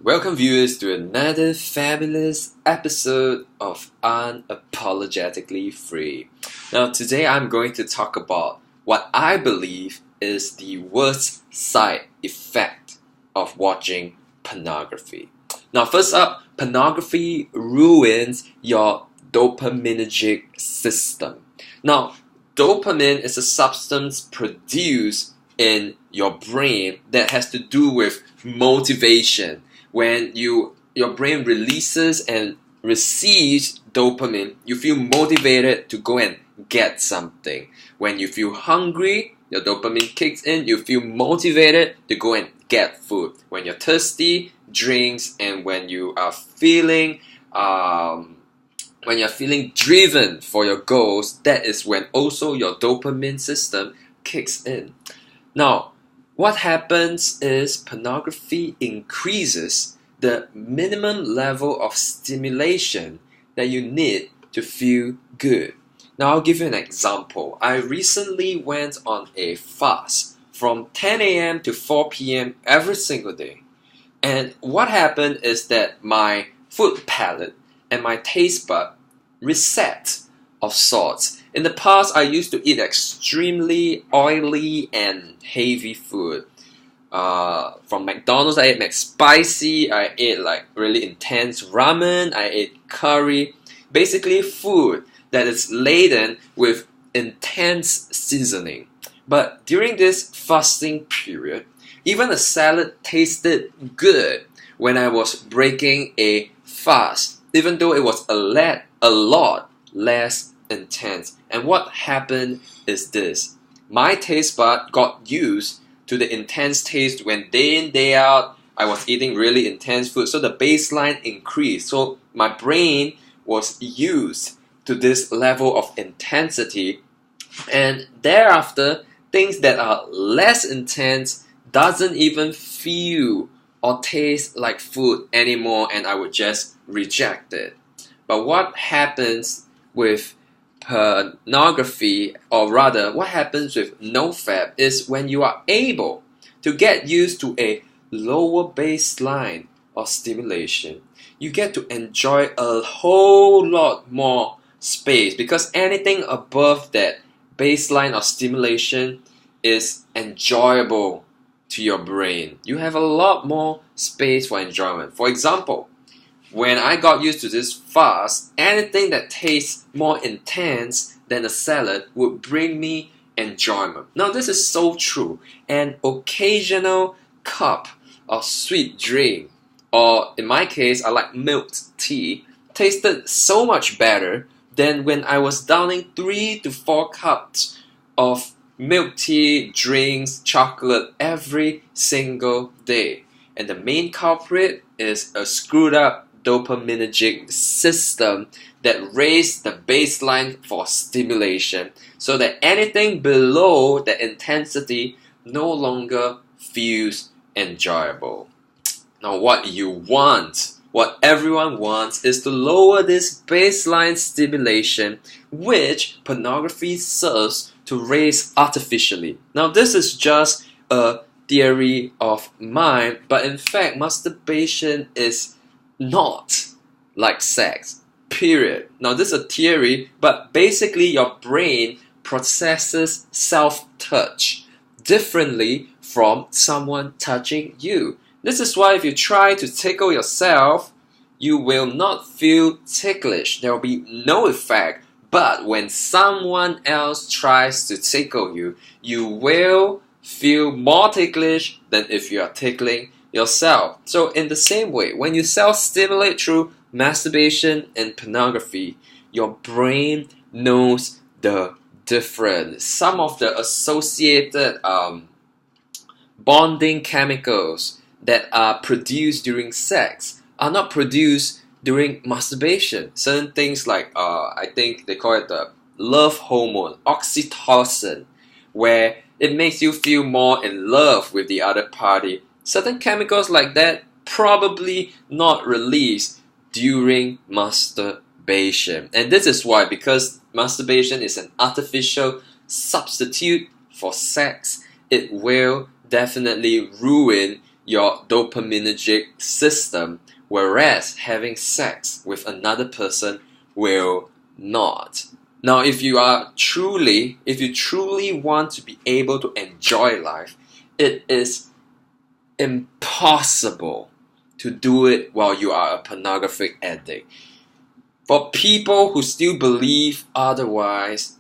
Welcome viewers to another fabulous episode of Unapologetically Free. Now today I'm going to talk about what I believe is the worst side effect of watching pornography. Now first up, pornography ruins your dopaminergic system. Now dopamine is a substance produced in your brain that has to do with motivation. When your brain releases and receives dopamine, you feel motivated to go and get something. When you feel hungry, your dopamine kicks in, you feel motivated to go and get food. When you're thirsty, drinks, and when you are feeling driven for your goals, that is when also your dopamine system kicks in. Now, what happens is pornography increases the minimum level of stimulation that you need to feel good. Now, I'll give you an example. I recently went on a fast from 10 a.m. to 4 p.m. every single day. And what happened is that my food palate and my taste bud reset of sorts. In the past, I used to eat extremely oily and heavy food. From McDonald's, I ate McSpicy, I ate like really intense ramen, I ate curry. Basically food that is laden with intense seasoning. But during this fasting period, even a salad tasted good when I was breaking a fast, even though it was a lot less intense. And what happened is this: my taste bud got used to the intense taste when day in day out I was eating really intense food, so the baseline increased. So my brain was used to this level of intensity, and thereafter things that are less intense doesn't even feel or taste like food anymore, and I would just reject it. But what happens with pornography, or rather what happens with nofap, is when you are able to get used to a lower baseline of stimulation, you get to enjoy a whole lot more space, because anything above that baseline of stimulation is enjoyable to your brain. You have a lot more space for enjoyment. For example, when I got used to this fast, anything that tastes more intense than a salad would bring me enjoyment. Now this is so true. An occasional cup of sweet drink, or in my case I like milk tea, tasted so much better than when I was downing 3 to 4 cups of milk tea, drinks, chocolate every single day. And the main culprit is a screwed up dopaminergic system that raised the baseline for stimulation, so that anything below the intensity no longer feels enjoyable. Now what everyone wants, is to lower this baseline stimulation, which pornography serves to raise artificially. Now this is just a theory of mine, but in fact masturbation is not like sex, period. Now this is a theory, but basically your brain processes self-touch differently from someone touching you. This is why if you try to tickle yourself, you will not feel ticklish. There will be no effect. But when someone else tries to tickle you, you will feel more ticklish than if you are tickling yourself. So in the same way, when you self-stimulate through masturbation and pornography, your brain knows the difference. Some of the associated bonding chemicals that are produced during sex are not produced during masturbation. Certain things like, I think they call it the love hormone, oxytocin, where it makes you feel more in love with the other party. Certain chemicals like that probably not released during masturbation. And this is why, because masturbation is an artificial substitute for sex, it will definitely ruin your dopaminergic system, whereas having sex with another person will not. Now, if you truly want to be able to enjoy life, it is impossible to do it while you are a pornographic addict. For people who still believe otherwise,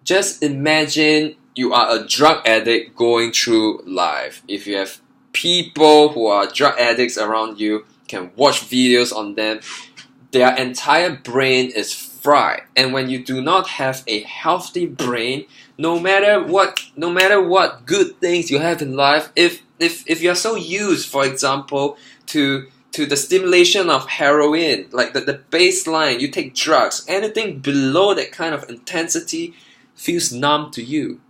just imagine you are a drug addict going through life. If you have people who are drug addicts around you, can watch videos on them, their entire brain is fried. And when you do not have a healthy brain, no matter what good things you have in life, if you're so used, for example, to the stimulation of heroin, like the baseline, you take drugs, anything below that kind of intensity feels numb to you.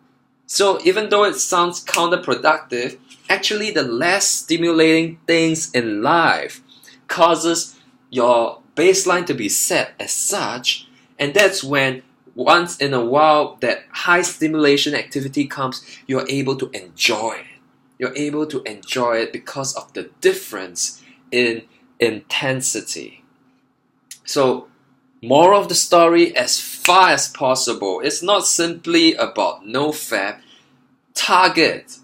So even though it sounds counterproductive, actually the less stimulating things in life causes your baseline to be set as such, and that's when once in a while that high stimulation activity comes, you're able to enjoy it. You're able to enjoy it because of the difference in intensity. So, moral of the story, as far as possible, it's not simply about no-fap. Target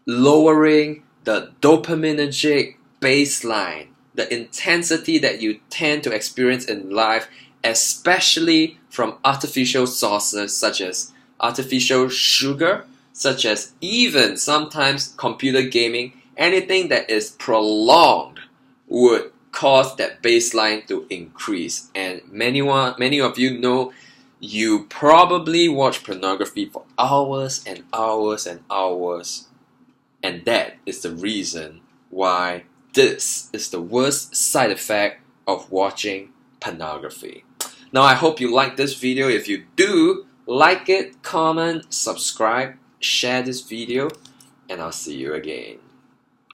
lowering the dopaminergic baseline, the intensity that you tend to experience in life, especially from artificial sources such as artificial sugar, such as even sometimes computer gaming. Anything that is prolonged would cause that baseline to increase. And many of you know, you probably watch pornography for hours and hours and hours. And that is the reason why this is the worst side effect of watching pornography. Now, I hope you like this video. If you do, like it, comment, subscribe, share this video, and I'll see you again.